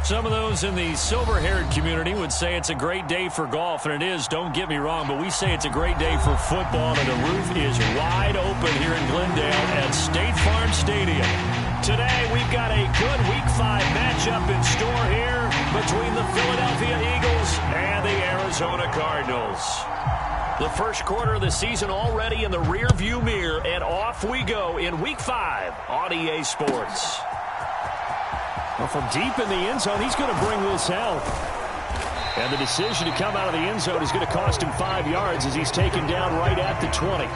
Some of those in the silver-haired community would say it's a great day for golf, and it is, don't get me wrong, but we say it's a great day for football, and the roof is wide open here in Glendale at State Farm Stadium. Today, we've got a good Week 5 matchup in store here between the Philadelphia Eagles and the Arizona Cardinals. The first quarter of the season already in the rearview mirror, and off we go in Week 5 on EA Sports. Well, from deep in the end zone, he's going to bring this out. And the decision to come out of the end zone is going to cost him 5 yards as he's taken down right at the 20.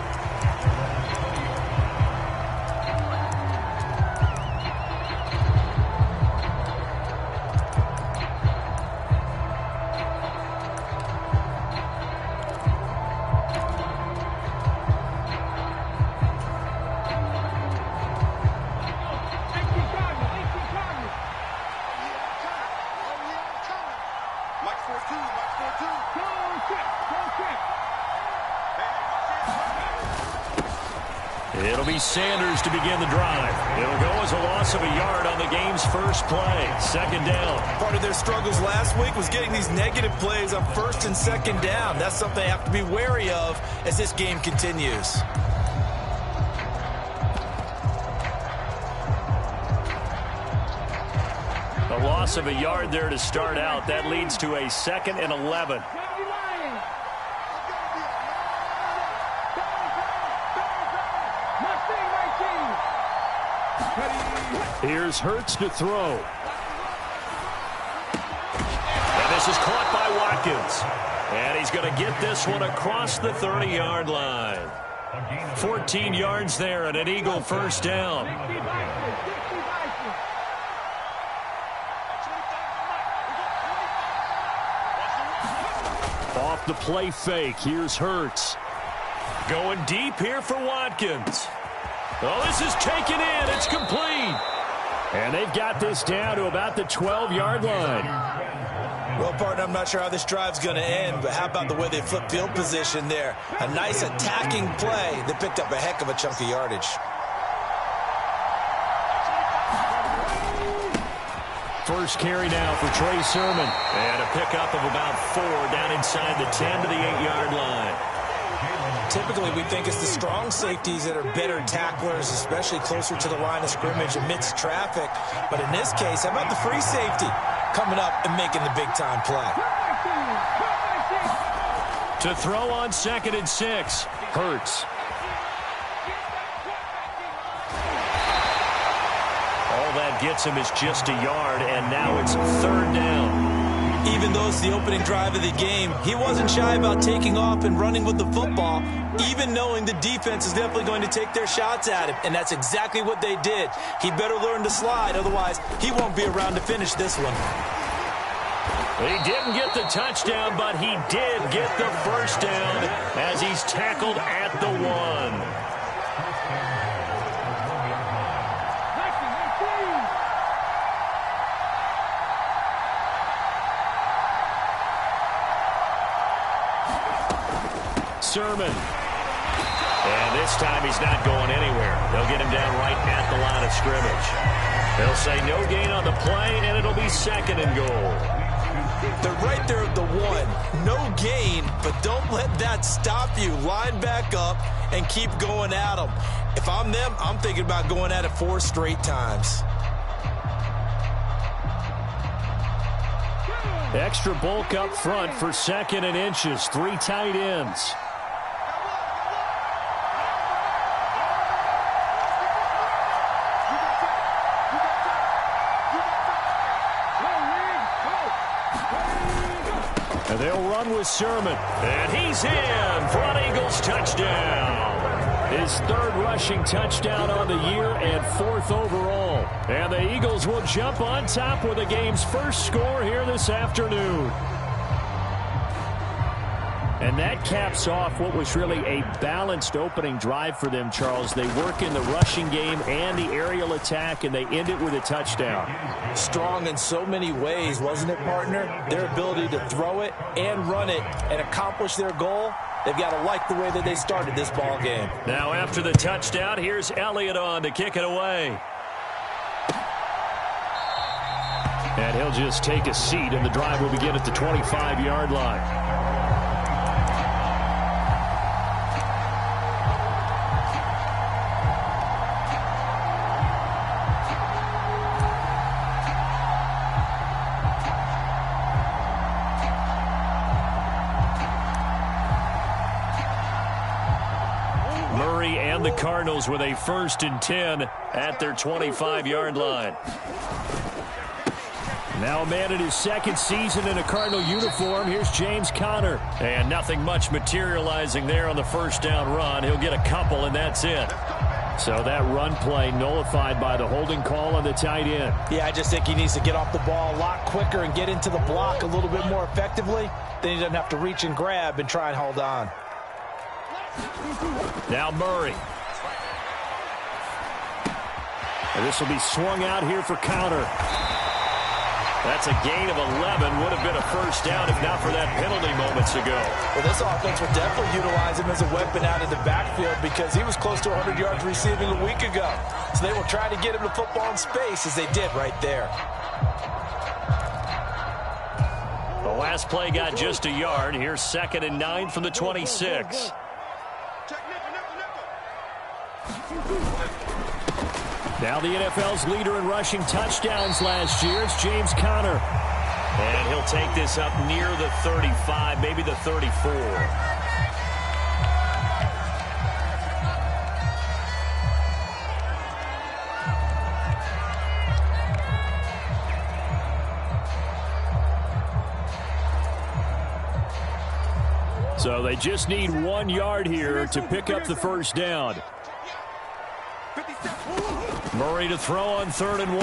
It'll be Sanders to begin the drive. It'll go as a loss of a yard on the game's first play. Second down. Part of their struggles last week was getting these negative plays on first and second down. That's something they have to be wary of as this game continues. A loss of a yard there to start out. That leads to a 2nd and 11. Here's Hurts to throw. And this is caught by Watkins. And he's going to get this one across the 30-yard line. 14 yards there and an Eagle first down. Off the play fake. Here's Hurts. Going deep here for Watkins. Oh, this is taken in. It's complete. And they've got this down to about the 12-yard line. Well, partner, I'm not sure how this drive's going to end, but how about the way they flip field position there? A nice attacking play. They picked up a heck of a chunk of yardage. First carry now for Trey Sermon. And a pickup of about 4 down inside the 10 to the 8-yard line. Typically, we think it's the strong safeties that are better tacklers, especially closer to the line of scrimmage amidst traffic. But in this case, how about the free safety coming up and making the big-time play? To throw on 2nd and 6. Hurts. All that gets him is just a yard, and now it's 3rd down. Even though it's the opening drive of the game, he wasn't shy about taking off and running with the football, even knowing the defense is definitely going to take their shots at him, and that's exactly what they did. He better learn to slide, otherwise he won't be around to finish this one. He didn't get the touchdown, but he did get the first down as he's tackled at the 1. Sermon. And this time he's not going anywhere. They'll get him down right at the line of scrimmage. They'll say no gain on the play, and it'll be 2nd and goal. They're right there at the 1. No gain, but don't let that stop you. Line back up and keep going at them. If I'm them, I'm thinking about going at it 4 straight times. Extra bulk up front for 2nd and inches. 3 tight ends. And they'll run with Sermon. And he's in for an Eagles touchdown. His 3rd rushing touchdown on the year and 4th overall. And the Eagles will jump on top with the game's first score here this afternoon. And that caps off what was really a balanced opening drive for them, Charles. They work in the rushing game and the aerial attack, and they end it with a touchdown. Strong in so many ways, wasn't it, partner? Their ability to throw it and run it and accomplish their goal, they've got to like the way that they started this ball game. Now after the touchdown, here's Elliott on to kick it away. And he'll just take a seat, and the drive will begin at the 25-yard line. The Cardinals with a 1st and 10 at their 25-yard line. Now a man in his 2nd season in a Cardinal uniform. Here's James Conner. And nothing much materializing there on the 1st down run. He'll get a couple, and that's it. So that run play nullified by the holding call on the tight end. Yeah, I just think he needs to get off the ball a lot quicker and get into the block a little bit more effectively. Then he doesn't have to reach and grab and try and hold on. Now Murray. And this will be swung out here for Conner. That's a gain of 11. Would have been a 1st down if not for that penalty moments ago. Well, this offense will definitely utilize him as a weapon out in the backfield because he was close to 100 yards receiving a week ago. So they will try to get him the football in space as they did right there. The last play got just a yard. Here's 2nd and 9 from the 26. Now the NFL's leader in rushing touchdowns last year. It's James Conner. And he'll take this up near the 35, maybe the 34. So they just need 1 yard here to pick up the 1st down. Murray to throw on 3rd and 1.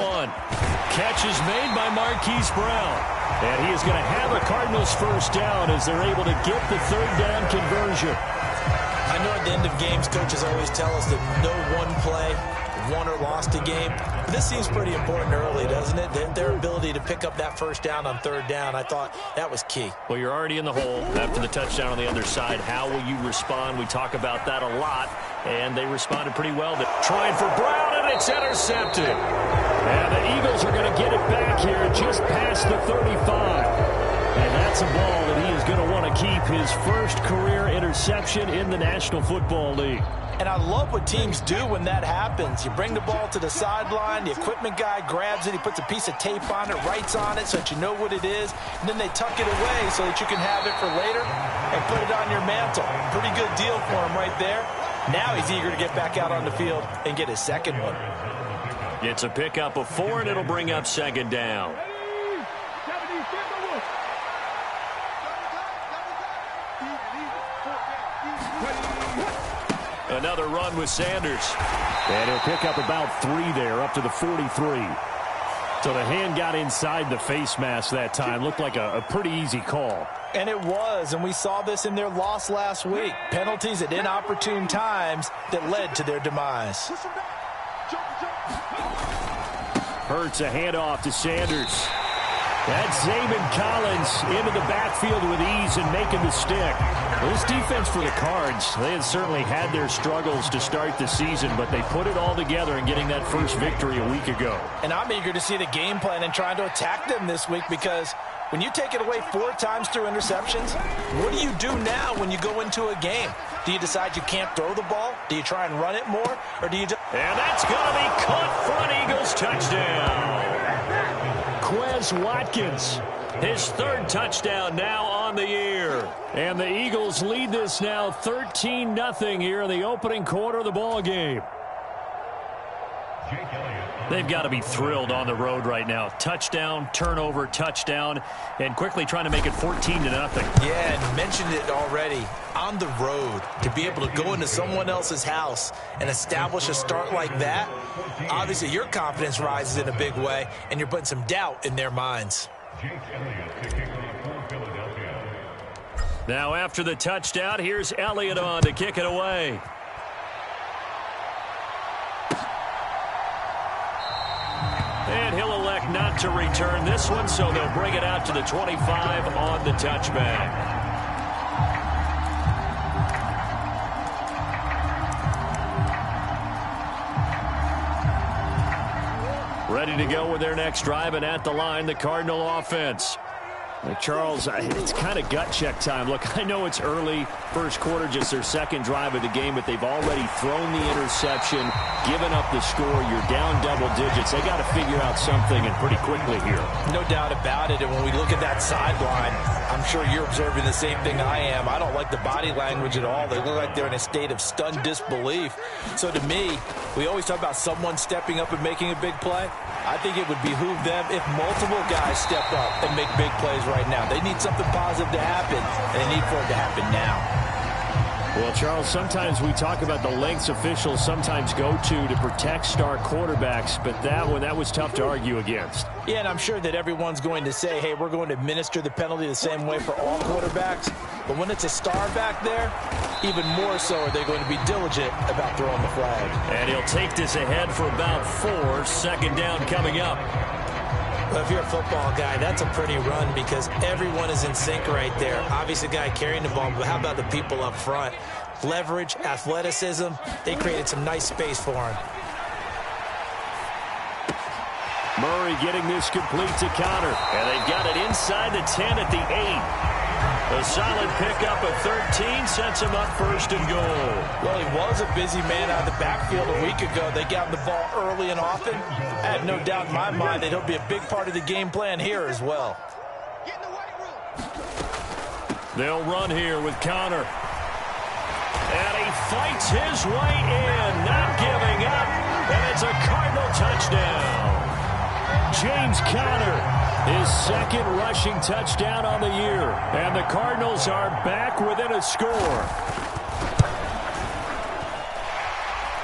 Catch is made by Marquise Brown. And he is going to have a Cardinals 1st down as they're able to get the 3rd down conversion. I know at the end of games, coaches always tell us that no one play won or lost a game. But this seems pretty important early, doesn't it? Their ability to pick up that 1st down on 3rd down, I thought that was key. Well, you're already in the hole after the touchdown on the other side. How will you respond? We talk about that a lot, and they responded pretty well. Trying for Brown, and it's intercepted. And the Eagles are going to get it back here just past the 35. And that's a ball that he is going to want to keep, his 1st career interception in the National Football League. And I love what teams do when that happens. You bring the ball to the sideline, the equipment guy grabs it, he puts a piece of tape on it, writes on it so that you know what it is, and then they tuck it away so that you can have it for later and put it on your mantle. Pretty good deal for him right there. Now he's eager to get back out on the field and get his 2nd one. It's a pickup of 4, and it'll bring up 2nd down. Another run with Sanders. And he'll pick up about 3 there, up to the 43. So the hand got inside the face mask that time. Looked like a pretty easy call. And it was, and we saw this in their loss last week. Penalties at inopportune times that led to their demise. Hurts a handoff to Sanders. That's Zayman Collins into the backfield with ease and making the stick. Well, this defense for the Cards, they had certainly had their struggles to start the season, but they put it all together in getting that 1st victory a week ago. And I'm eager to see the game plan and trying to attack them this week because when you take it away 4 times through interceptions, what do you do now when you go into a game? Do you decide you can't throw the ball? Do you try and run it more? Or do you just... And that's going to be caught for an Eagles touchdown. Quez Watkins, his 3rd touchdown now on the year. And the Eagles lead this now 13-0 here in the opening quarter of the ball game. They've got to be thrilled on the road right now. Touchdown, turnover, touchdown, and quickly trying to make it 14-0. Yeah, and you mentioned it already. On the road, to be able to go into someone else's house and establish a start like that, obviously your confidence rises in a big way, and you're putting some doubt in their minds. Now after the touchdown, here's Elliott on to kick it away. And he'll elect not to return this one, so they'll bring it out to the 25 on the touchback. ready to go with their next drive, and at the line, the Cardinal offense. Charles, it's kind of gut check time. Look, I know it's early, first quarter, just their second drive of the game, but they've already thrown the interception, given up the score. You're down double digits. They got to figure out something, and pretty quickly here. No doubt about it. And when we look at that sideline, I'm sure you're observing the same thing I am. I don't like the body language at all. They look like they're in a state of stunned disbelief. So to me, we always talk about someone stepping up and making a big play. I think it would behoove them if multiple guys step up and make big plays right now. They need something positive to happen, and they need for it to happen now. Well, Charles, sometimes we talk about the lengths officials sometimes go to protect star quarterbacks, but that was tough to argue against. Yeah, and I'm sure that everyone's going to say, hey, we're going to administer the penalty the same way for all quarterbacks. But when it's a star back there, even more so are they going to be diligent about throwing the flag. And he'll take this ahead for about 4. Second down coming up. Well, if you're a football guy, that's a pretty run because everyone is in sync right there. Obviously, the guy carrying the ball, but how about the people up front? Leverage, athleticism, they created some nice space for him. Murray getting this complete to Connor, and they've got it inside the 10 at the 8. A solid pickup of 13 sets him up first and goal. Well, he was a busy man out of the backfield a week ago. They got him the ball early and often. I have no doubt in my mind that he'll be a big part of the game plan here as well. They'll run here with Connor. And he fights his way in, not giving up. And it's a Cardinal touchdown. James Conner, his second rushing touchdown on the year. And the Cardinals are back within a score.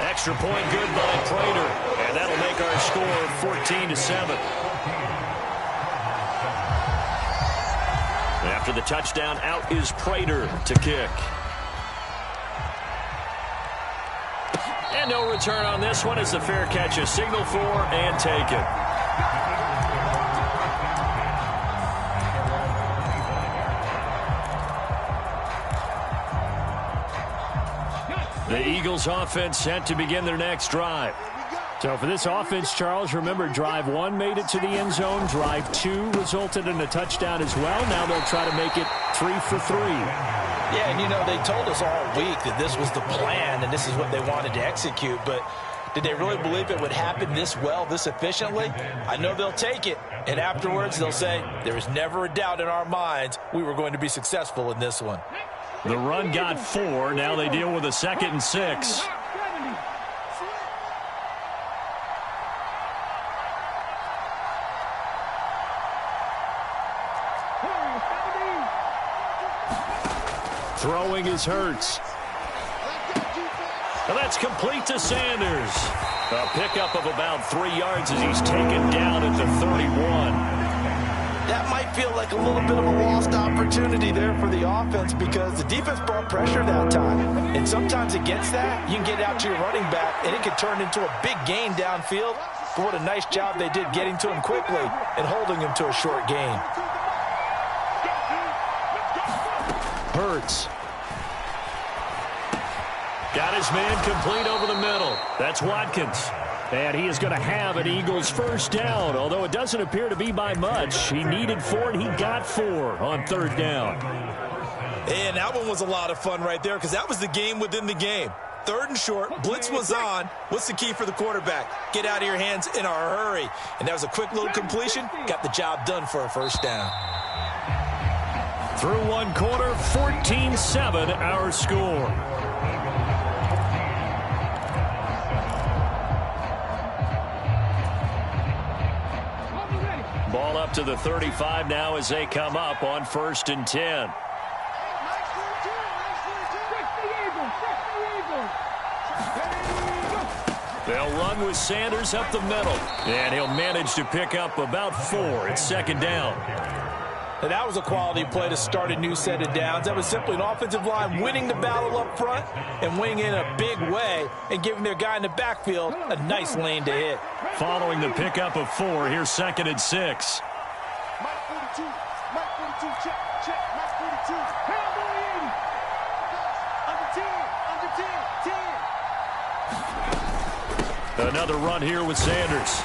Extra point good by Prater. And that'll make our score 14-7. After the touchdown, out is Prater to kick. And no return on this one as the fair catch is signaled for and taken. The Eagles offense set to begin their next drive. So for this offense, Charles, remember drive 1 made it to the end zone. Drive 2 resulted in a touchdown as well. Now they'll try to make it 3 for 3. Yeah, and you know, they told us all week that this was the plan and this is what they wanted to execute, but did they really believe it would happen this well, this efficiently? I know they'll take it, and afterwards they'll say, there was never a doubt in our minds we were going to be successful in this one. The run got 4. Now they deal with a 2nd and 6. Throwing is Hurts. And that's complete to Sanders. A pickup of about 3 yards as he's taken down at the 31. That might feel like a little bit of a lost opportunity there for the offense because the defense brought pressure that time. And sometimes against that, you can get out to your running back, and it can turn into a big gain downfield. But what a nice job they did getting to him quickly and holding him to a short gain. Hurts. Got his man complete over the middle. That's Watkins. And he is going to have an Eagles first down, although it doesn't appear to be by much. He needed 4, and he got 4 on 3rd down. And that one was a lot of fun right there because that was the game within the game. 3rd and short, blitz was on. What's the key for the quarterback? Get out of your hands in a hurry. And that was a quick little completion. Got the job done for a first down. Through 1 quarter, 14-7 our score. Ball up to the 35 now as they come up on 1st and 10. They'll run with Sanders up the middle. And he'll manage to pick up about 4. It's 2nd down. And that was a quality play to start a new set of downs. That was simply an offensive line winning the battle up front and winning in a big way and giving their guy in the backfield a nice lane to hit. Following the pickup of 4, here's 2nd and 6. Mike 42, check, Mike 42. Under 10. Another run here with Sanders.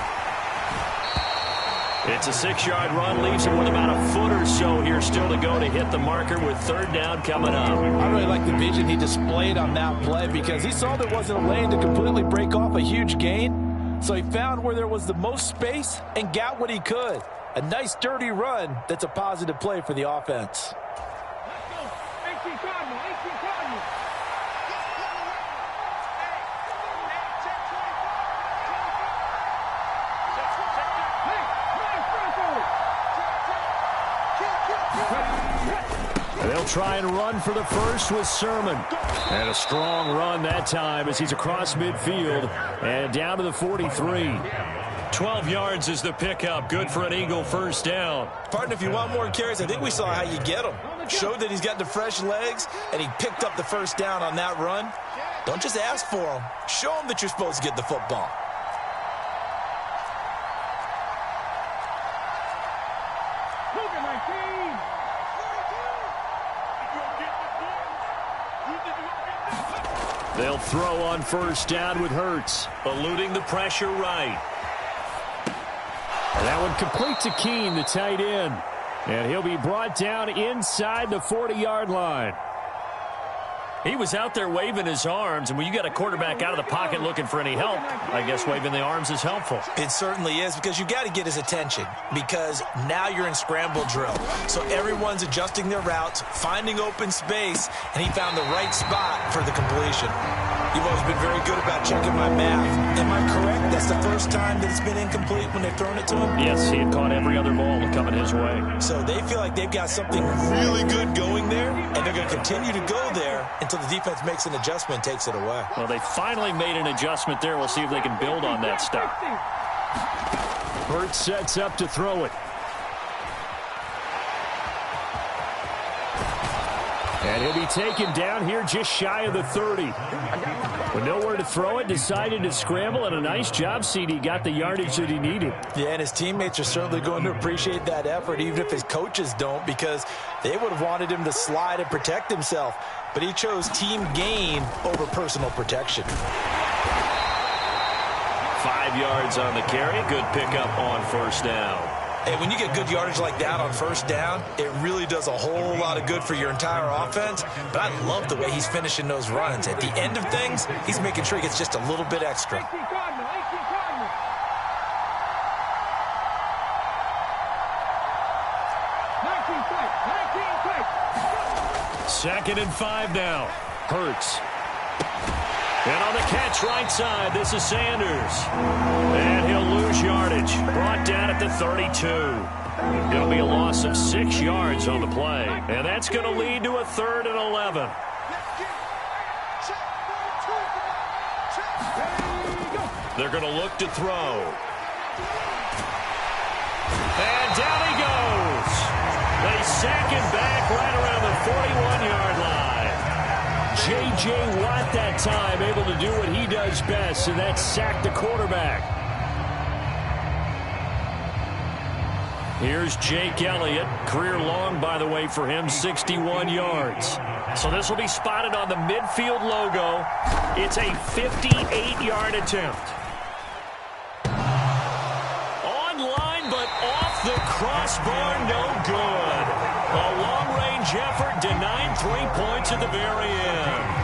It's a 6-yard run, leaves him with about a foot or so here still to go to hit the marker with third down coming up. I really like the vision he displayed on that play because he saw there wasn't a lane to completely break off a huge gain. So he found where there was the most space and got what he could. A nice, dirty run that's a positive play for the offense. They'll try and run for the first with Sermon. And a strong run that time as he's across midfield and down to the 43. 12 yards is the pickup. Good for an Eagle first down. Partner, if you want more carries, I think we saw how you get him. Showed that he's got the fresh legs, and he picked up the first down on that run. Don't just ask for him. Show him that you're supposed to get the football. They'll throw on first down with Hurts, eluding the pressure right. And that one complete to Keene, the tight end. And he'll be brought down inside the 40-yard line. He was out there waving his arms, and when you got a quarterback out of the pocket looking for any help, I guess waving the arms is helpful. It certainly is, because you got to get his attention, because now you're in scramble drill. So everyone's adjusting their routes, finding open space, and he found the right spot for the completion. You've always been very good about checking my math. Am I correct? That's the first time that it's been incomplete when they've thrown it to him? Yes, he had caught every other ball coming his way. So they feel like they've got something really good going there, and they're going to continue to go there until the defense makes an adjustment and takes it away. Well, they finally made an adjustment there. We'll see if they can build on that stuff. Hurts sets up to throw it. And he'll be taken down here just shy of the 30. With nowhere to throw it, decided to scramble, and a nice job, CD. Got the yardage that he needed. Yeah, and his teammates are certainly going to appreciate that effort, even if his coaches don't, because they would have wanted him to slide and protect himself. But he chose team gain over personal protection. 5 yards on the carry. Good pickup on first down. Hey, when you get good yardage like that on first down, it really does a whole lot of good for your entire offense. But I love the way he's finishing those runs. At the end of things, he's making sure he gets just a little bit extra. Second and 5 now. Hurts. And on the catch right side, this is Sanders. And he'll lose yardage. Brought down at the 32. It'll be a loss of 6 yards on the play. And that's going to lead to a 3rd and 11. They're going to look to throw. And down he goes. They sack him back right around the 41-yard line. J.J. Watt that time able to do what he does best, and that's sack the quarterback. Here's Jake Elliott. Career long, by the way, for him, 61 yards. So this will be spotted on the midfield logo. It's a 58-yard attempt. On-line, but off the crossbar, no good. A long-range effort denied 3 points at the very end.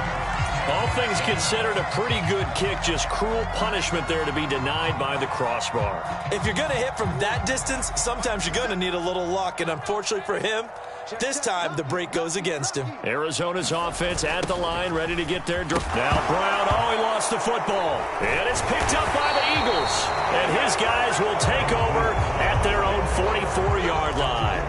All things considered, a pretty good kick. Just cruel punishment there to be denied by the crossbar. If you're going to hit from that distance, sometimes you're going to need a little luck. And unfortunately for him, this time the break goes against him. Arizona's offense at the line, ready to get there. Now Brown, he lost the football. And it's picked up by the Eagles. And his guys will take over at their own 44-yard line.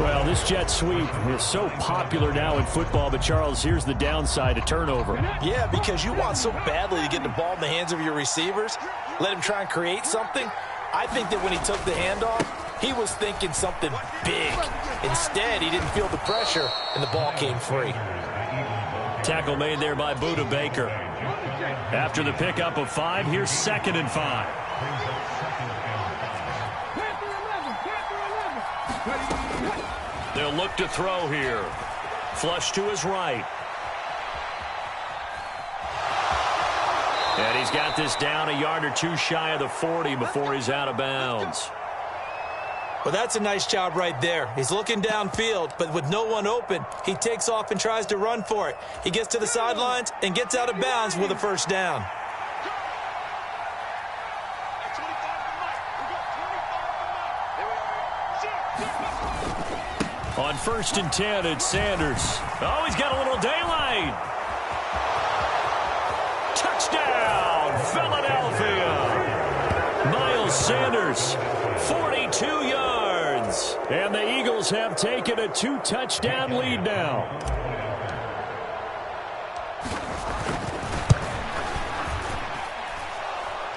Well, this jet sweep is so popular now in football, but Charles, here's the downside, a turnover. Yeah, because you want so badly to get the ball in the hands of your receivers, let him try and create something. I think that when he took the handoff, he was thinking something big. Instead, he didn't feel the pressure, and the ball came free. Tackle made there by Budda Baker. After the pickup of 5, here's 2nd and 5. They'll look to throw here. Flush to his right. And he's got this down a yard or two shy of the 40 before he's out of bounds. Well, that's a nice job right there. He's looking downfield, but with no one open, he takes off and tries to run for it. He gets to the sidelines and gets out of bounds with a first down. On 1st and 10, it's Sanders. Oh, he's got a little daylight. Touchdown, Philadelphia. Miles Sanders, 42 yards. And the Eagles have taken a 2-touchdown lead now.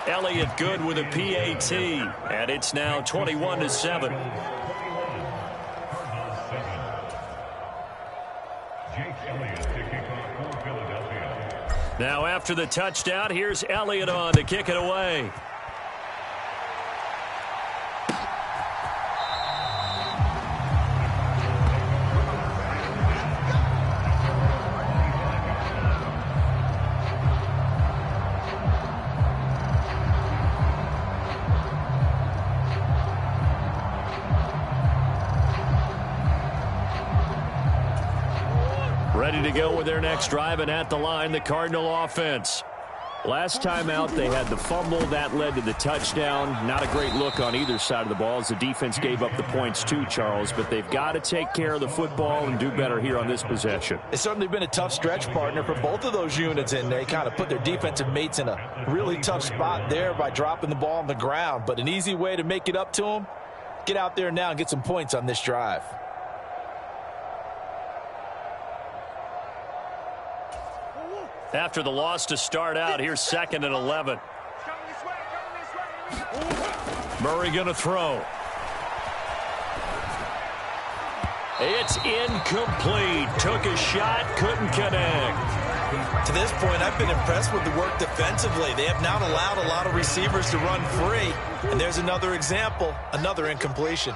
Elliott good with a PAT. And it's now 21-7. Now after the touchdown, here's Elliott on to kick it away. Ready to go with their next drive, and at the line, the Cardinal offense. Last time out, they had the fumble. That led to the touchdown. Not a great look on either side of the ball as the defense gave up the points too, Charles. But they've got to take care of the football and do better here on this possession. It's certainly been a tough stretch, partner, for both of those units, and they kind of put their defensive mates in a really tough spot there by dropping the ball on the ground. But an easy way to make it up to them, get out there now and get some points on this drive. After the loss to start out, here's 2nd and 11. Murray going to throw. It's incomplete. Took a shot, couldn't connect. To this point, I've been impressed with the work defensively. They have not allowed a lot of receivers to run free. And there's another example, another incompletion.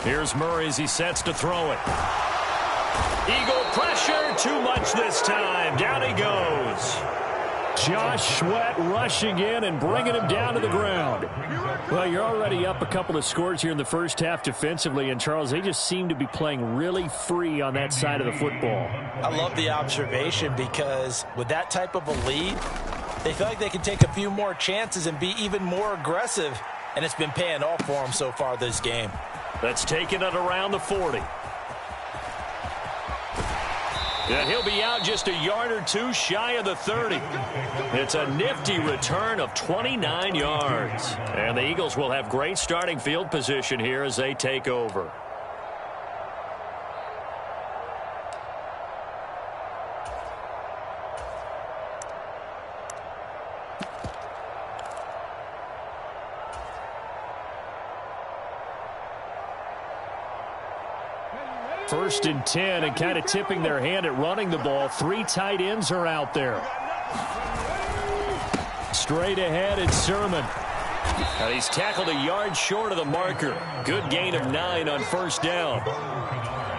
Here's Murray as he sets to throw it. Eagle pressure, too much this time. Down he goes. Josh Sweat rushing in and bringing him down to the ground. Well, you're already up a couple of scores here in the first half defensively, and Charles, they just seem to be playing really free on that side of the football. I love the observation because with that type of a lead, they feel like they can take a few more chances and be even more aggressive, and it's been paying off for them so far this game. That's taken it around the 40. And he'll be out just a yard or two shy of the 30. It's a nifty return of 29 yards. And the Eagles will have great starting field position here as they take over. First and 10, and kind of tipping their hand at running the ball. 3 tight ends are out there. Straight ahead, it's Sermon. And he's tackled a yard short of the marker. Good gain of 9 on first down.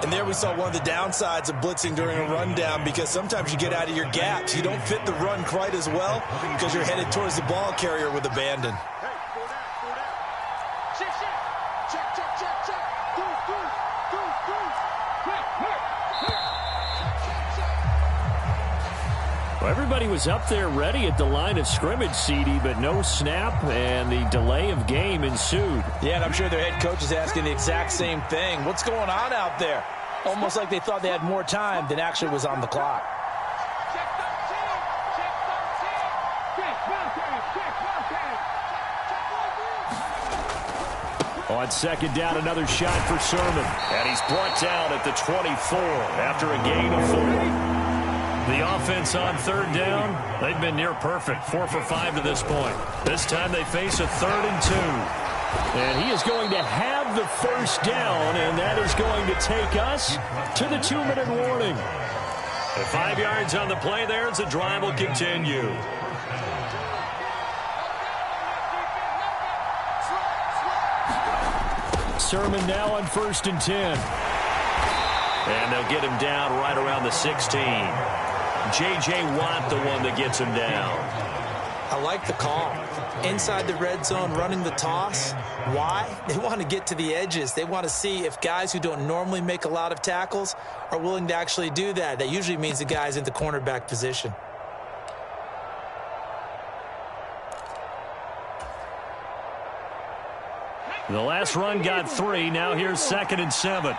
And there we saw one of the downsides of blitzing during a rundown, because sometimes you get out of your gaps. You don't fit the run quite as well because you're headed towards the ball carrier with abandon. Well, everybody was up there ready at the line of scrimmage, CD, but no snap, and the delay of game ensued. Yeah, and I'm sure their head coach is asking the exact same thing. What's going on out there? Almost like they thought they had more time than actually was on the clock. On second down, another shot for Sermon. And he's brought down at the 24 after a gain of 4. The offense on third down, they've been near perfect. 4 for 5 to this point. This time they face a 3rd and 2. And he is going to have the first down, and that is going to take us to the 2-minute warning. At 5 yards on the play there as the drive will continue. Sermon now on 1st and 10. And they'll get him down right around the 16. J.J. Watt, the one that gets him down. I like the call. Inside the red zone, running the toss. Why? They want to get to the edges. They want to see if guys who don't normally make a lot of tackles are willing to actually do that. That usually means the guy's in the cornerback position. The last run got 3. Now here's 2nd and 7.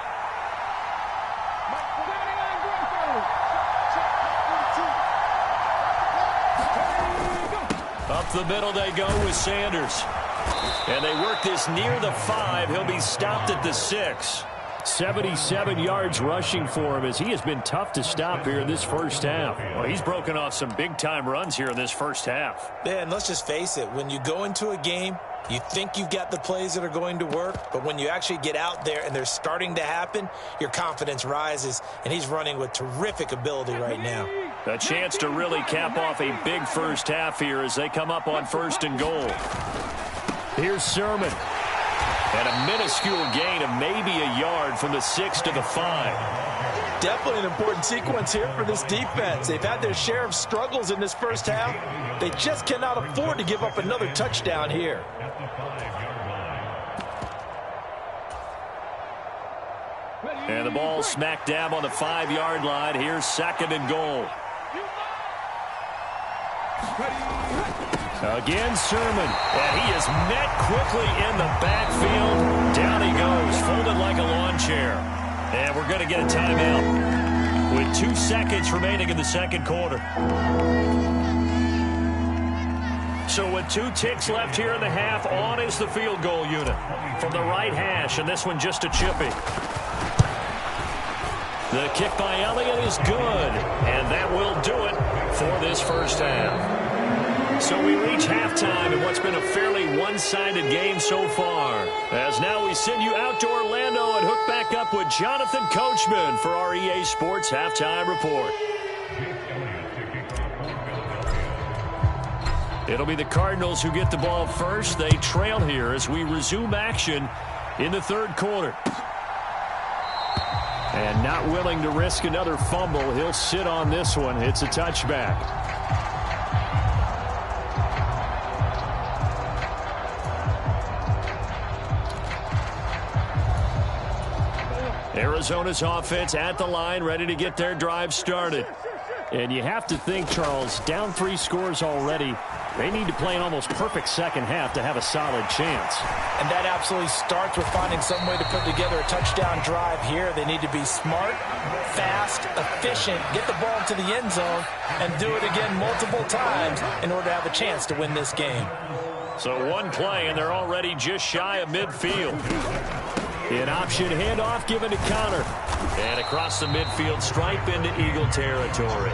Up the middle they go with Sanders. And they work this near the 5. He'll be stopped at the 6. 77 yards rushing for him as he has been tough to stop here in this first half. Well, he's broken off some big-time runs here in this first half. Yeah, and let's just face it. When you go into a game, you think you've got the plays that are going to work, but when you actually get out there and they're starting to happen, your confidence rises, and he's running with terrific ability right now. A chance to really cap off a big first half here as they come up on 1st and goal. Here's Sermon. And a minuscule gain of maybe a yard from the 6 to the 5. Definitely an important sequence here for this defense. They've had their share of struggles in this first half. They just cannot afford to give up another touchdown here. And the ball smack dab on the 5-yard line. Here's 2nd and goal. Again, Sermon. And he is met quickly in the backfield. Down he goes, folded like a lawn chair. And we're going to get a timeout with 2 seconds remaining in the second quarter. So with 2 ticks left here in the half, on is the field goal unit from the right hash, and this one just a chippy. The kick by Elliott is good, and that will do it for this first half. So we reach halftime in what's been a fairly one-sided game so far. As now we send you out to Orlando and hook back up with Jonathan Coachman for our EA Sports Halftime Report. It'll be the Cardinals who get the ball first. They trail here as we resume action in the third quarter. And not willing to risk another fumble, he'll sit on this one. It's a touchback. Arizona's offense at the line, ready to get their drive started. And you have to think, Charles, down 3 scores already. They need to play an almost perfect second half to have a solid chance. And that absolutely starts with finding some way to put together a touchdown drive here. They need to be smart, fast, efficient, get the ball to the end zone, and do it again multiple times in order to have a chance to win this game. So one play, and they're already just shy of midfield. An option handoff given to Connor. And across the midfield stripe into Eagle territory.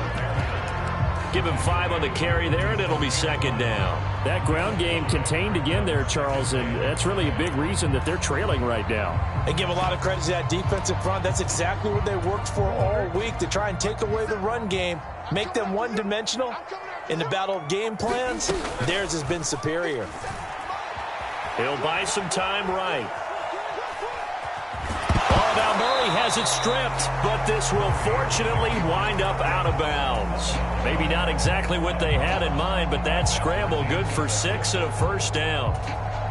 Give him 5 on the carry there, and it'll be second down. That ground game contained again there, Charles, and that's really a big reason that they're trailing right now. They give a lot of credit to that defensive front. That's exactly what they worked for all week, to try and take away the run game, make them one-dimensional. In the battle of game plans, theirs has been superior. He'll buy some time right. Oh, now Murray has it stripped, but this will fortunately wind up out of bounds. Maybe not exactly what they had in mind, but that scramble good for 6 and a first down.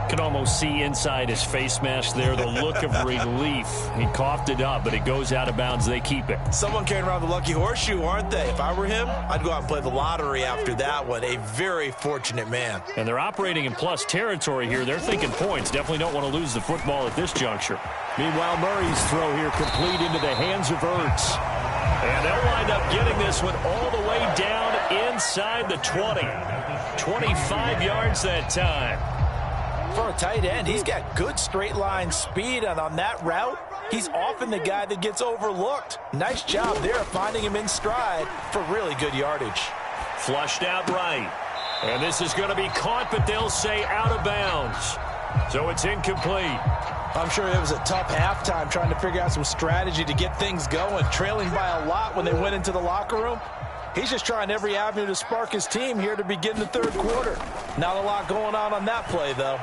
Can almost see inside his face mask there the look of relief. He coughed it up, but it goes out of bounds. They keep it. Someone carrying around the lucky horseshoe, aren't they? If I were him, I'd go out and play the lottery after that one. A very fortunate man. And they're operating in plus territory here. They're thinking points. Definitely don't want to lose the football at this juncture. Meanwhile, Murray's throw here complete into the hands of Ertz. And they'll wind up getting this one all the way down inside the 20. 25 yards that time. For a tight end, he's got good straight line speed, and on that route, he's often the guy that gets overlooked. Nice job there finding him in stride for really good yardage. Flushed out right. And this is going to be caught, but they'll say out of bounds. So it's incomplete. I'm sure it was a tough halftime trying to figure out some strategy to get things going, trailing by a lot when they went into the locker room. He's just trying every avenue to spark his team here to begin the third quarter. Not a lot going on that play, though.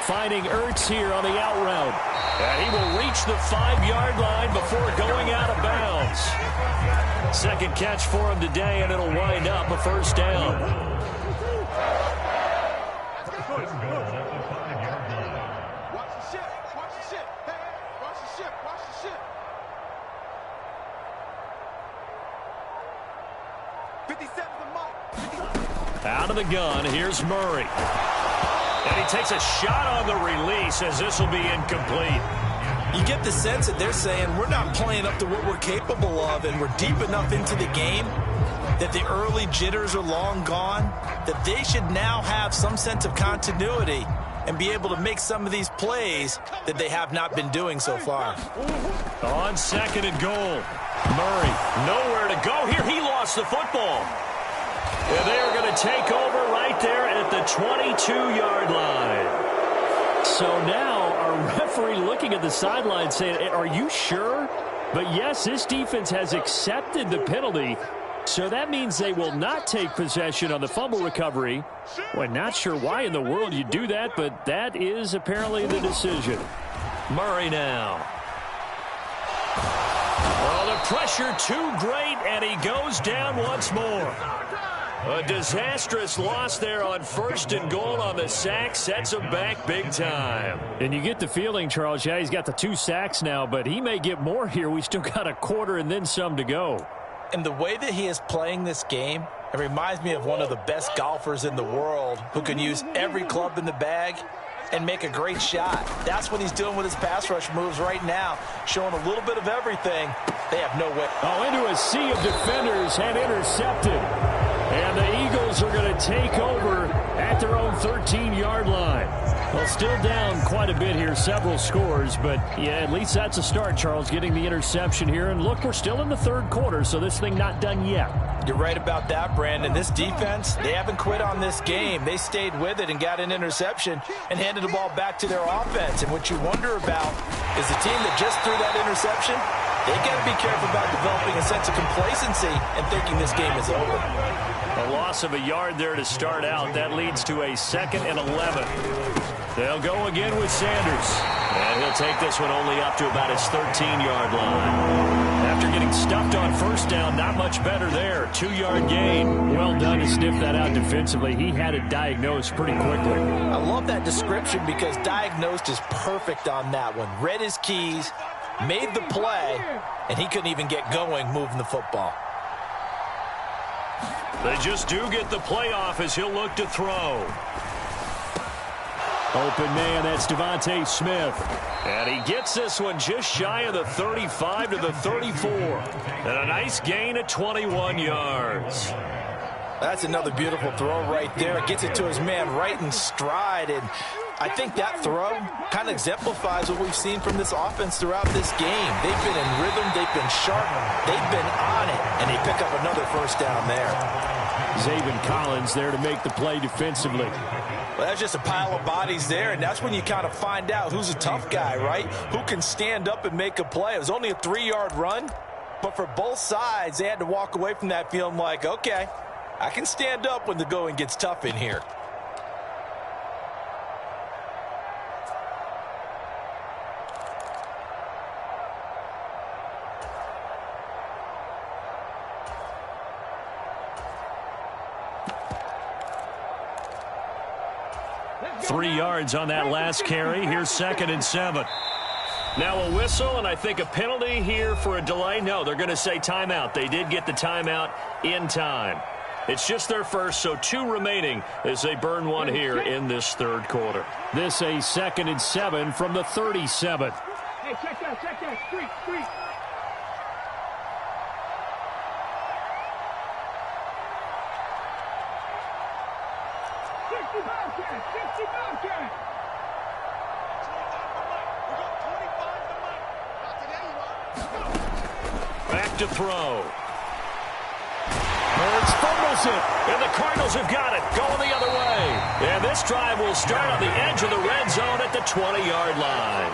Finding Ertz here on the out route. And he will reach the 5-yard line before going out of bounds. Second catch for him today, and it'll wind up a first down. Watch the ship. Watch the ship. Hey, watch the ship. Watch the ship. 57 the mark. Out of the gun, here's Murray. And he takes a shot on the release as this will be incomplete. You get the sense that they're saying we're not playing up to what we're capable of, and we're deep enough into the game that the early jitters are long gone, that they should now have some sense of continuity and be able to make some of these plays that they have not been doing so far. On second and goal, Murray nowhere to go here. He lost the football. And they are going to take over right there at the 22-yard line. So now our referee looking at the sideline saying, are you sure? But yes, this defense has accepted the penalty. So that means they will not take possession on the fumble recovery. Well, not sure why in the world you do that, but that is apparently the decision. Murray now. Well, the pressure too great, and he goes down once more. A disastrous loss there on first and goal on the sack sets him back big time. And you get the feeling, Charles, yeah, he's got the 2 sacks now, but he may get more here. We still got a quarter and then some to go. And the way that he is playing this game, it reminds me of one of the best golfers in the world who can use every club in the bag and make a great shot. That's what he's doing with his pass rush moves right now, showing a little bit of everything. They have no way. Oh, into a sea of defenders and intercepted. And the Eagles are going to take over at their own 13-yard line. Well, still down quite a bit here, several scores, but yeah, at least that's a start, Charles, getting the interception here. And look, we're still in the third quarter, so this thing not done yet. You're right about that, Brandon. This defense, they haven't quit on this game. They stayed with it and got an interception and handed the ball back to their offense. And what you wonder about is the team that just threw that interception, they got to be careful about developing a sense of complacency and thinking this game is over. A loss of a yard there to start out. That leads to a 2nd and 11. They'll go again with Sanders. And he'll take this one only up to about his 13-yard line. After getting stuffed on first down, not much better there. 2-yard gain. Well done to sniff that out defensively. He had it diagnosed pretty quickly. I love that description because diagnosed is perfect on that one. Read his keys, made the play, and he couldn't even get going moving the football. They just do get the play off as he'll look to throw. Open man, that's Devontae Smith. And he gets this one just shy of the 35 to the 34. And a nice gain of 21 yards. That's another beautiful throw right there. Gets it to his man right in stride. And I think that throw kind of exemplifies what we've seen from this offense throughout this game. They've been in rhythm. They've been sharp. They've been on it. And they pick up another first down there. Zaven Collins there to make the play defensively. Well, that's just a pile of bodies there, and that's when you kind of find out who's a tough guy, right? Who can stand up and make a play. It was only a 3-yard run, but for both sides, they had to walk away from that feeling like, okay, I can stand up when the going gets tough in here. Three yards on that last carry. Here's 2nd and 7. Now a whistle, and I think a penalty here for a delay. No, they're going to say timeout. They did get the timeout in time. It's just their first, so 2 remaining as they burn one here in this third quarter. This a 2nd and 7 from the 37. Hey, check that. Street. Back to throw. Burns fumbles it, and the Cardinals have got it, going the other way. And this drive will start on the edge of the red zone at the 20-yard line.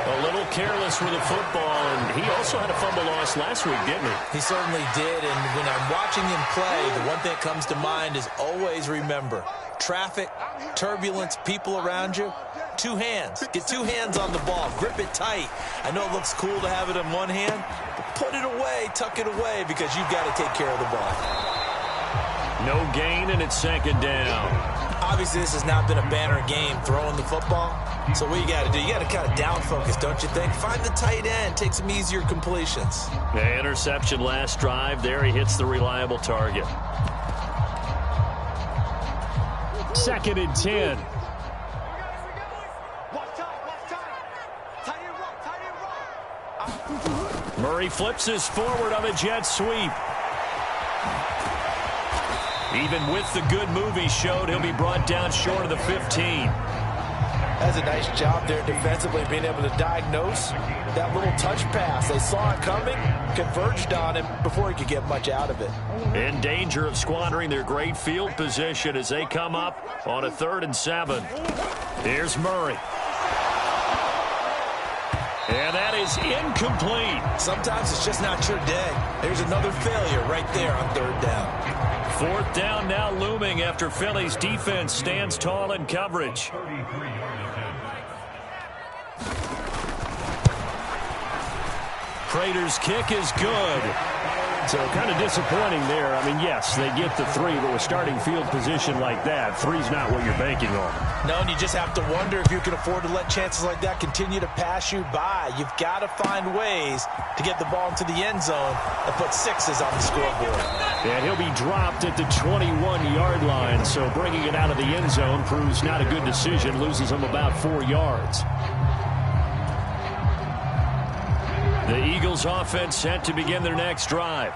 A little careless with the football, and he also had a fumble loss last week, didn't he? He certainly did, and when I'm watching him play, the one thing that comes to mind is always remember, traffic, turbulence, people around you. 2 hands. Get 2 hands on the ball. Grip it tight. I know it looks cool to have it in one hand, but put it away, tuck it away, because you've got to take care of the ball. No gain, and it's second down. Obviously, this has not been a banner game throwing the football. So what you got to do, you got to kind of down focus, don't you think? Find the tight end, take some easier completions. The interception last drive. There he hits the reliable target. 2nd and 10. Murray flips his forward on a jet sweep. Even with the good move he showed, he'll be brought down short of the 15. That's a nice job there defensively, being able to diagnose that little touch pass. They saw it coming, converged on him before he could get much out of it. In danger of squandering their great field position as they come up on a 3rd and 7. Here's Murray. And that is incomplete. Sometimes it's just not your day. There's another failure right there on 3rd down. 4th down now looming after Philly's defense stands tall in coverage. Prater's kick is good. So kind of disappointing there. I mean, yes, they get the 3, but with starting field position like that, 3's not what you're banking on. No, and you just have to wonder if you can afford to let chances like that continue to pass you by. You've got to find ways to get the ball into the end zone and put 6s on the scoreboard. And he'll be dropped at the 21-yard line, so bringing it out of the end zone proves not a good decision, loses him about 4 yards. The Eagles offense set to begin their next drive.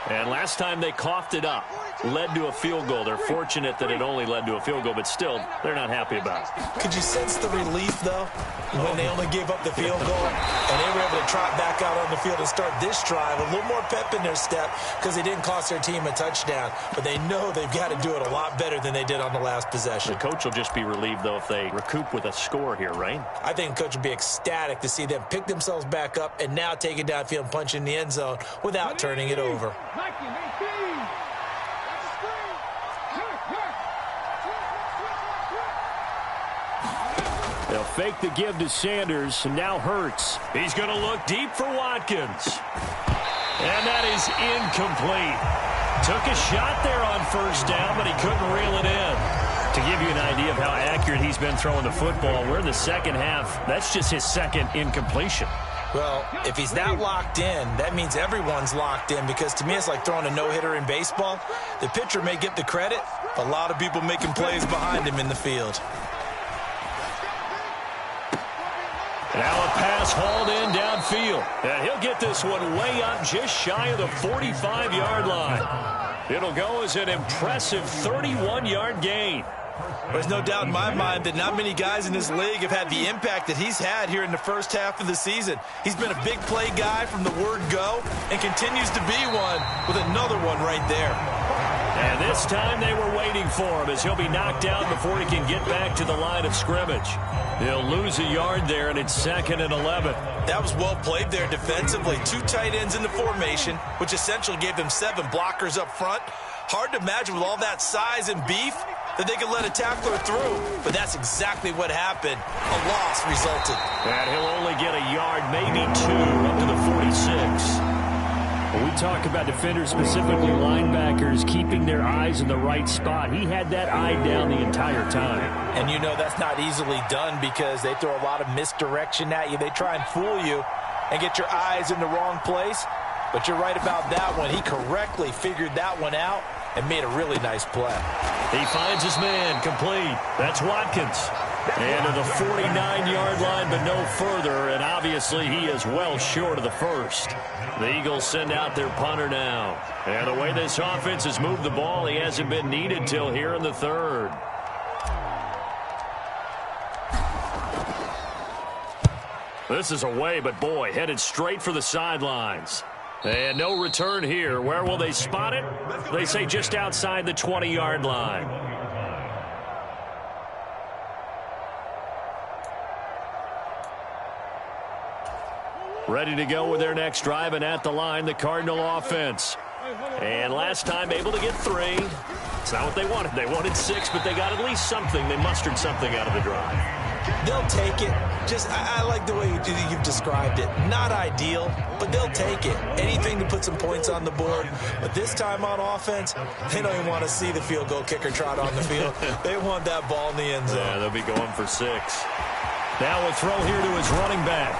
And last time they coughed it up, led to a field goal. They're fortunate that it only led to a field goal, but still, they're not happy about it. Could you sense the relief, though, when they only gave up the field goal and they were able to trot back out on the field and start this drive? A little more pep in their step because they didn't cost their team a touchdown, but they know they've got to do it a lot better than they did on the last possession. The coach will just be relieved, though, if they recoup with a score here, right? I think the coach would be ecstatic to see them pick themselves back up and now take it downfield and punch in the end zone without turning it over. They'll fake the give to Sanders, and now Hurts. He's going to look deep for Watkins. And that is incomplete. Took a shot there on 1st down, but he couldn't reel it in. To give you an idea of how accurate he's been throwing the football, we're in the second half. That's just his 2nd incompletion. Well, if he's not locked in, that means everyone's locked in, because to me it's like throwing a no-hitter in baseball. The pitcher may get the credit, a lot of people making plays behind him in the field. Now a pass hauled in downfield. And he'll get this one way up just shy of the 45-yard line. It'll go as an impressive 31-yard gain. There's no doubt in my mind that not many guys in this league have had the impact that he's had here in the first half of the season. He's been a big play guy from the word go and continues to be one with another one right there. And this time they were waiting for him as he'll be knocked out before he can get back to the line of scrimmage. He'll lose a yard there, and it's 2nd and 11. That was well played there defensively. 2 tight ends in the formation, which essentially gave them 7 blockers up front. Hard to imagine with all that size and beef that they could let a tackler through, but that's exactly what happened. A loss resulted. And he'll only get a yard, maybe 2, up to the 46. When we talk about defenders, specifically linebackers, keeping their eyes in the right spot, he had that eye down the entire time. And you know that's not easily done because they throw a lot of misdirection at you. They try and fool you and get your eyes in the wrong place. But you're right about that one. He correctly figured that one out and made a really nice play. He finds his man, complete. That's Watkins. And to the 49-yard line, but no further, and obviously he is well short of the 1st. The Eagles send out their punter now. And the way this offense has moved the ball, he hasn't been needed till here in the 3rd. This is away, but boy, headed straight for the sidelines. And no return here. Where will they spot it? They say just outside the 20-yard line. Ready to go with their next drive, and at the line, the Cardinal offense. And last time able to get 3. It's not what they wanted. They wanted 6, but they got at least something. They mustered something out of the drive. They'll take it. I like the way you've described it. Not ideal, but they'll take it. Anything to put some points on the board. But this time on offense, they don't even want to see the field goal kicker trot on the field. They want that ball in the end zone. Yeah, they'll be going for 6. Now a throw here to his running back.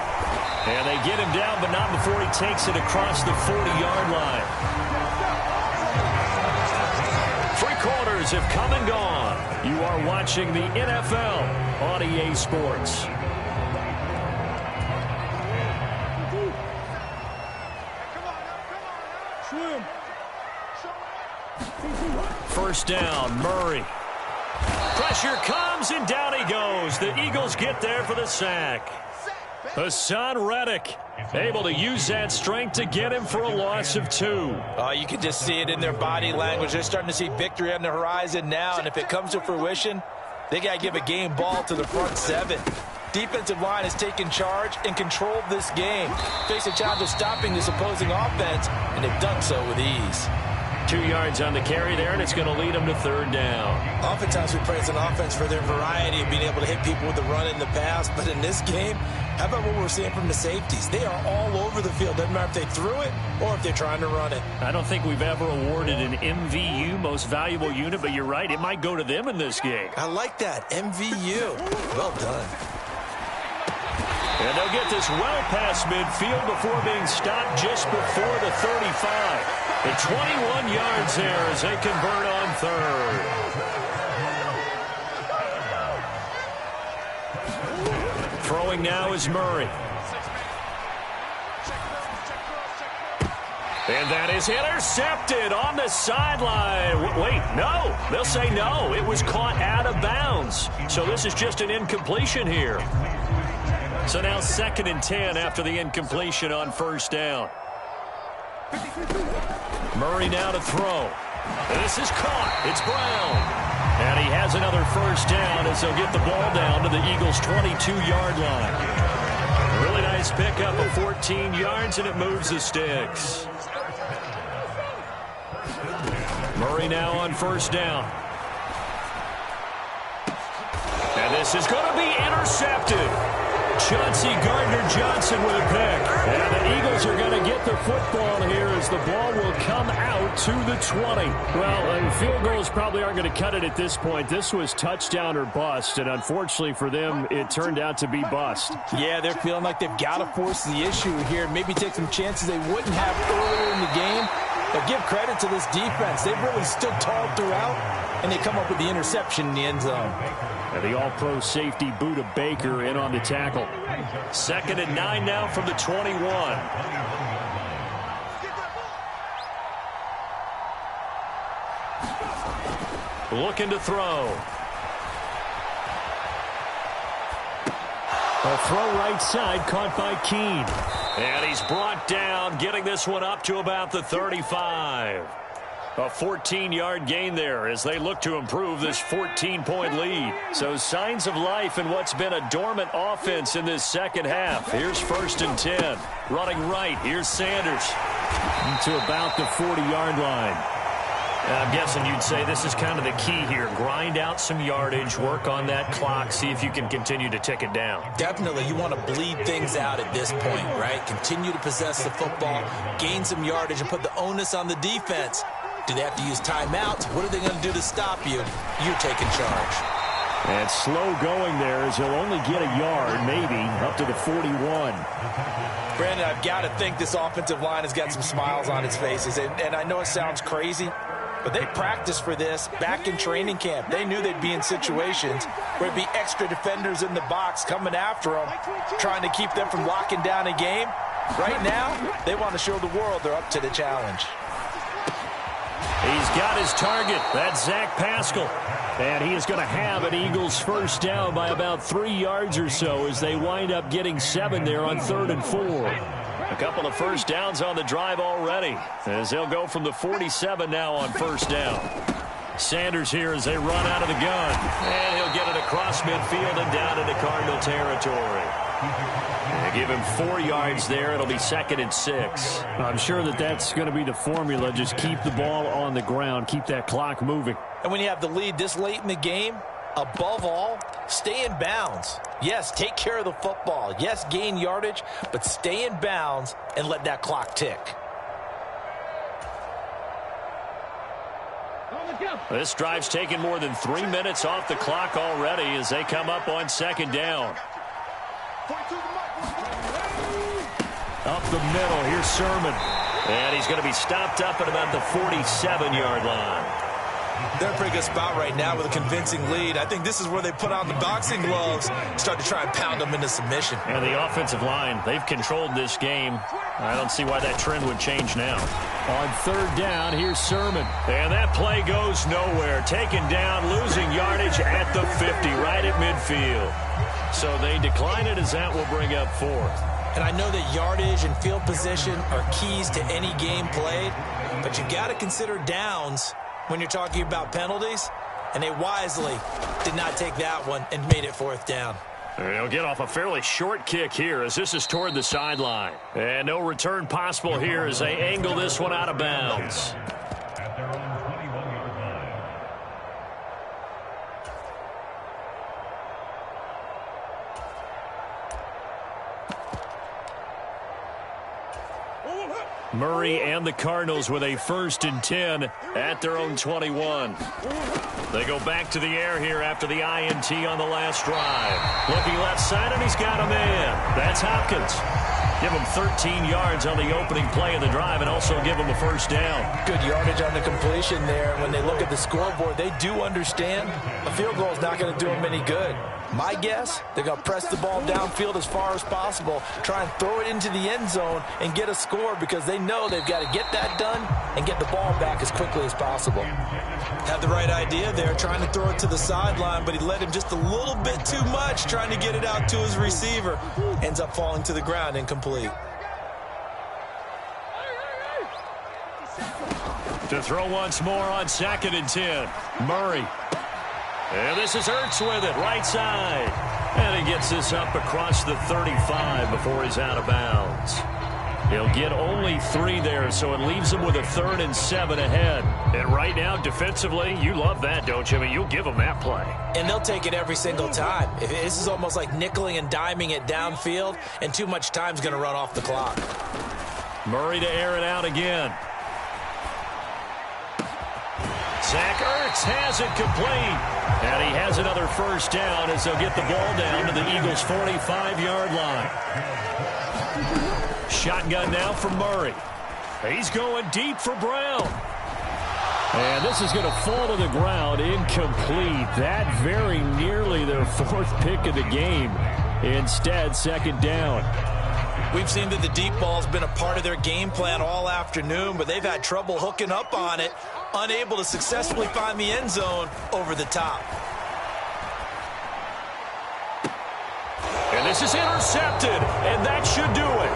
And they get him down, but not before he takes it across the 40-yard line. 3 quarters have come and gone. You are watching the NFL on EA Sports. First down, Murray. Pressure comes, and down he goes. The Eagles get there for the sack. Hassan Reddick able to use that strength to get him for a loss of 2. You can just see it in their body language. They're starting to see victory on the horizon now, and if it comes to fruition, they got to give a game ball to the front 7. Defensive line has taken charge and controlled this game. Face a challenge of stopping this opposing offense, and they've done so with ease. 2 yards on the carry there, and it's going to lead them to 3rd down. Oftentimes we praise an offense for their variety of being able to hit people with the run in the pass, but in this game, how about what we're seeing from the safeties? They are all over the field. Doesn't matter if they threw it or if they're trying to run it. I don't think we've ever awarded an MVU, most valuable unit, but you're right, it might go to them in this game. I like that, MVU. Well done. And they'll get this well past midfield before being stopped just before the 35. The 21 yards there as they convert on 3rd. Throwing now is Murray. And that is intercepted on the sideline. Wait, no. They'll say no. It was caught out of bounds. So this is just an incompletion here. So now 2nd and 10 after the incompletion on 1st down. Murray now to throw. This is caught. It's Brown. And he has another 1st down as they'll get the ball down to the Eagles' 22-yard line. Really nice pickup of 14 yards, and it moves the sticks. Murray now on 1st down. And this is going to be intercepted. Chauncey Gardner-Johnson with a pick. And the Eagles are going to get the football here as the ball will come out to the 20. Well, field goals probably aren't going to cut it at this point. This was touchdown or bust, and unfortunately for them, it turned out to be bust. Yeah, they're feeling like they've got to force the issue here, maybe take some chances they wouldn't have earlier in the game. But give credit to this defense. They've really stood tall throughout, and they come up with the interception in the end zone. And the all-pro safety Buda Baker in on the tackle. 2nd and 9 now from the 21. Looking to throw. A throw right side caught by Keene. And he's brought down, getting this one up to about the 35. A 14-yard gain there as they look to improve this 14-point lead. So signs of life in what's been a dormant offense in this second half. Here's 1st and 10. Running right. Here's Sanders to about the 40-yard line. I'm guessing you'd say this is kind of the key here. Grind out some yardage, work on that clock, see if you can continue to tick it down. Definitely. You want to bleed things out at this point, right? Continue to possess the football, gain some yardage, and put the onus on the defense. Do they have to use timeouts? What are they going to do to stop you? You're taking charge. And slow going there as he'll only get a yard, maybe, up to the 41. Brandon, I've got to think this offensive line has got some smiles on its faces. And I know it sounds crazy, but they practiced for this back in training camp. They knew they'd be in situations where it'd be extra defenders in the box coming after them, trying to keep them from locking down a game. Right now, they want to show the world they're up to the challenge. He's got his target. That's Zach Pascal. And he is going to have an Eagles 1st down by about 3 yards or so as they wind up getting 7 there on 3rd and 4. A couple of 1st downs on the drive already as they'll go from the 47 now on 1st down. Sanders here as they run out of the gun. And he'll get it across midfield and down into Cardinal territory. They give him 4 yards there. It'll be 2nd and 6. I'm sure that that's going to be the formula. Just keep the ball on the ground. Keep that clock moving. And when you have the lead this late in the game, above all, stay in bounds. Yes, take care of the football. Yes, gain yardage, but stay in bounds and let that clock tick. This drive's taken more than 3 minutes off the clock already as they come up on second down. Up the middle, here's Sermon. And he's going to be stopped up at about the 47-yard line. They're in a pretty good spot right now with a convincing lead. I think this is where they put on the boxing gloves, start to try and pound them into submission. And the offensive line, they've controlled this game. I don't see why that trend would change now. On third down, here's Sermon. And that play goes nowhere. Taken down, losing yardage at the 50, right at midfield. So they decline it as that will bring up fourth. And I know that yardage and field position are keys to any game played, but you got to consider downs when you're talking about penalties, and they wisely did not take that one and made it fourth down. He'll get off a fairly short kick here as this is toward the sideline. And no return possible here as they angle this one out of bounds. At their own 21-yard line. Murray and the Cardinals with a 1st and 10 at their own 21. They go back to the air here after the INT on the last drive. Looking left side, and he's got a man. That's Hopkins. Give him 13 yards on the opening play of the drive and also give him a first down. Good yardage on the completion there. When they look at the scoreboard, they do understand a field goal is not going to do them any good. My guess, they're going to press the ball downfield as far as possible, try and throw it into the end zone and get a score because they know they've got to get that done and get the ball back as quickly as possible. Had the right idea there, trying to throw it to the sideline, but he let him just a little bit too much, trying to get it out to his receiver. Ends up falling to the ground incomplete. To throw once more on 2nd and 10. Murray. And this is Ertz with it, right side. And he gets this up across the 35 before he's out of bounds. He'll get only 3 there, so it leaves him with a 3rd and 7 ahead. And right now, defensively, you love that, don't you? I mean, you'll give them that play. And they'll take it every single time. This is almost like nickeling and diming it downfield, and too much time's going to run off the clock. Murray to air it out again. Zach Ertz has it complete. And he has another first down as they'll get the ball down to the Eagles' 45-yard line. Shotgun now for Murray. He's going deep for Brown. And this is going to fall to the ground, incomplete. That very nearly their 4th pick of the game. Instead, 2nd down. We've seen that the deep ball's been a part of their game plan all afternoon, but they've had trouble hooking up on it, unable to successfully find the end zone over the top. And this is intercepted, and that should do it.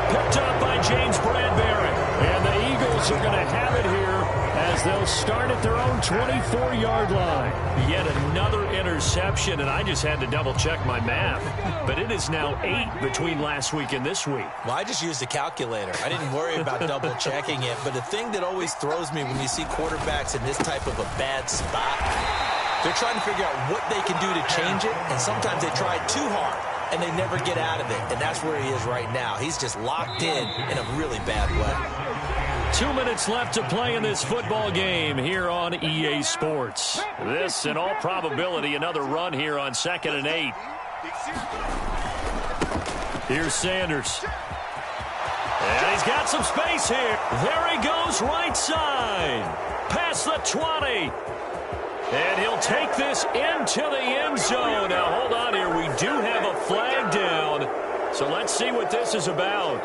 Picked up by James Bradbury. And the Eagles are going to have it here as they'll start at their own 24-yard line. Yet another interception, and I just had to double-check my math. But it is now 8 between last week and this week. Well, I just used a calculator. I didn't worry about double-checking it. But the thing that always throws me when you see quarterbacks in this type of a bad spot, they're trying to figure out what they can do to change it, and sometimes they try too hard, and they never get out of it. And that's where he is right now. He's just locked in a really bad way. 2 minutes left to play in this football game here on EA Sports. This, in all probability, another run here on 2nd and 8. Here's Sanders. And he's got some space here. There he goes, right side. Past the 20. And he'll take this into the end zone. Now, hold on here. We do have a flag down. So let's see what this is about.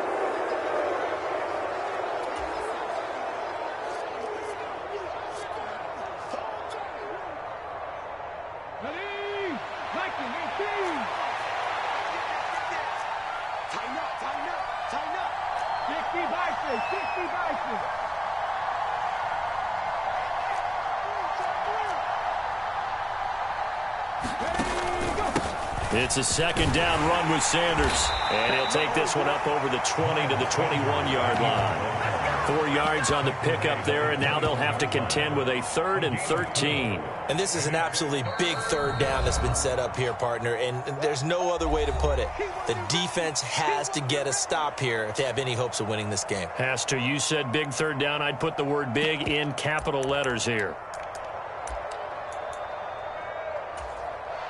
It's a second down run with Sanders. And he'll take this one up over the 20 to the 21-yard line. 4 yards on the pickup there, and now they'll have to contend with a 3rd and 13. And this is an absolutely big third down that's been set up here, partner, and there's no other way to put it. The defense has to get a stop here if they have any hopes of winning this game. Has to. You said big third down. I'd put the word big in capital letters here.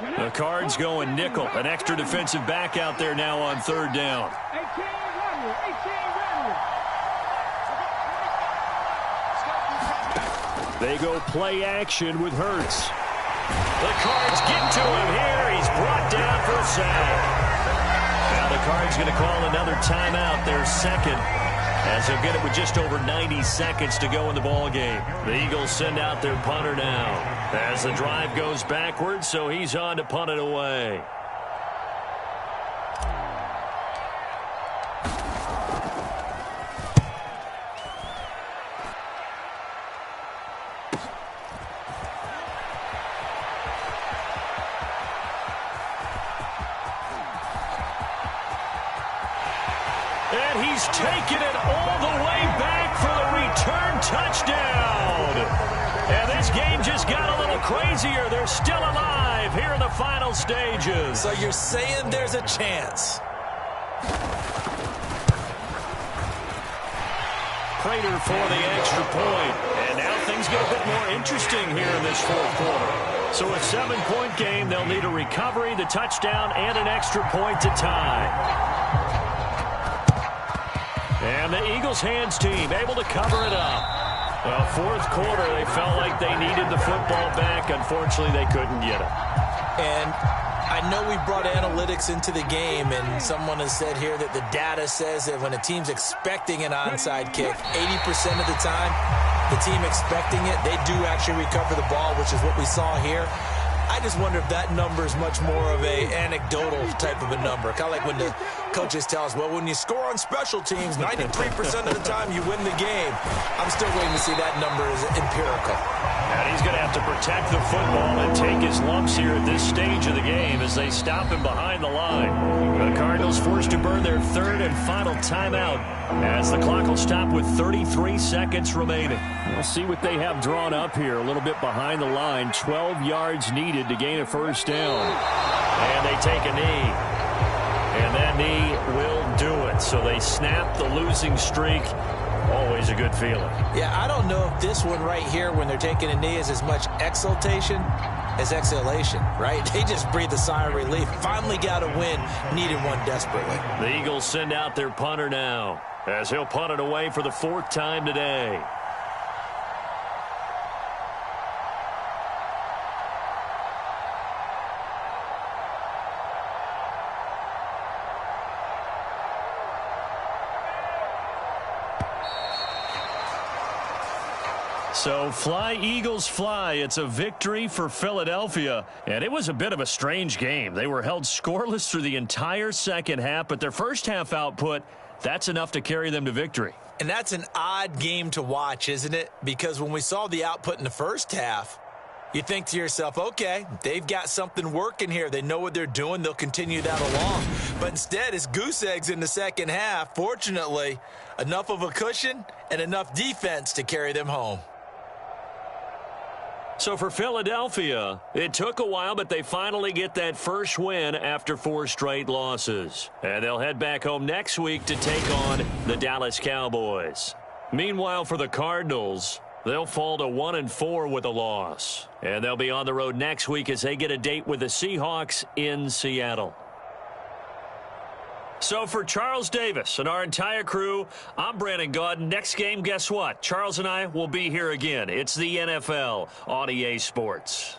The Cards going nickel. An extra defensive back out there now on 3rd down. They go play action with Hurts. The Cards get to him here. He's brought down for a sack. Now the Cards going to call another timeout, their second, as they'll get it with just over 90 seconds to go in the ball game. The Eagles send out their punter now as the drive goes backwards, so he's on to punt it away. And he's taken it all the way back for the return touchdown. And this game just got a little crazier. They're still alive here in the final stages. So you're saying there's a chance. Prater for the extra point. And now things get a bit more interesting here in this 4th quarter. So a 7-point game, they'll need a recovery, the touchdown, and an extra point to tie. And the Eagles hands team able to cover it up. Well, 4th quarter, they felt like they needed the football back. Unfortunately, they couldn't get it. And I know we brought analytics into the game, and someone has said here that the data says that when a team's expecting an onside kick, 80% of the time, the team expecting it, they do actually recover the ball, which is what we saw here. I just wonder if that number is much more of a anecdotal type of a number. Kind of like when the coaches tell us, well, when you score on special teams, 93% of the time you win the game. I'm still waiting to see that number as empirical. And he's going to have to protect the football and take his lumps here at this stage of the game as they stop him behind the line. The Cardinals forced to burn their 3rd and final timeout as the clock will stop with 33 seconds remaining. We'll see what they have drawn up here a little bit behind the line. 12 yards needed to gain a 1st down. And they take a knee. And that knee will do it. So they snap the losing streak. Always a good feeling. Yeah, I don't know if this one right here, when they're taking a knee, is as much exultation as exhalation, right? They just breathe a sigh of relief. Finally got a win. Needed one desperately. The Eagles send out their punter now as he'll punt it away for the 4th time today. So fly, Eagles, fly. It's a victory for Philadelphia. And it was a bit of a strange game. They were held scoreless through the entire second half, but their first half output, that's enough to carry them to victory. And that's an odd game to watch, isn't it? Because when we saw the output in the first half, you think to yourself, okay, they've got something working here. They know what they're doing. They'll continue that along. But instead, it's goose eggs in the second half. Fortunately, enough of a cushion and enough defense to carry them home. So for Philadelphia, it took a while, but they finally get that first win after 4 straight losses. And they'll head back home next week to take on the Dallas Cowboys. Meanwhile, for the Cardinals, they'll fall to 1-4 with a loss. And they'll be on the road next week as they get a date with the Seahawks in Seattle. So for Charles Davis and our entire crew, I'm Brandon Gaudin. Next game, guess what? Charles and I will be here again. It's the NFL on EA Sports.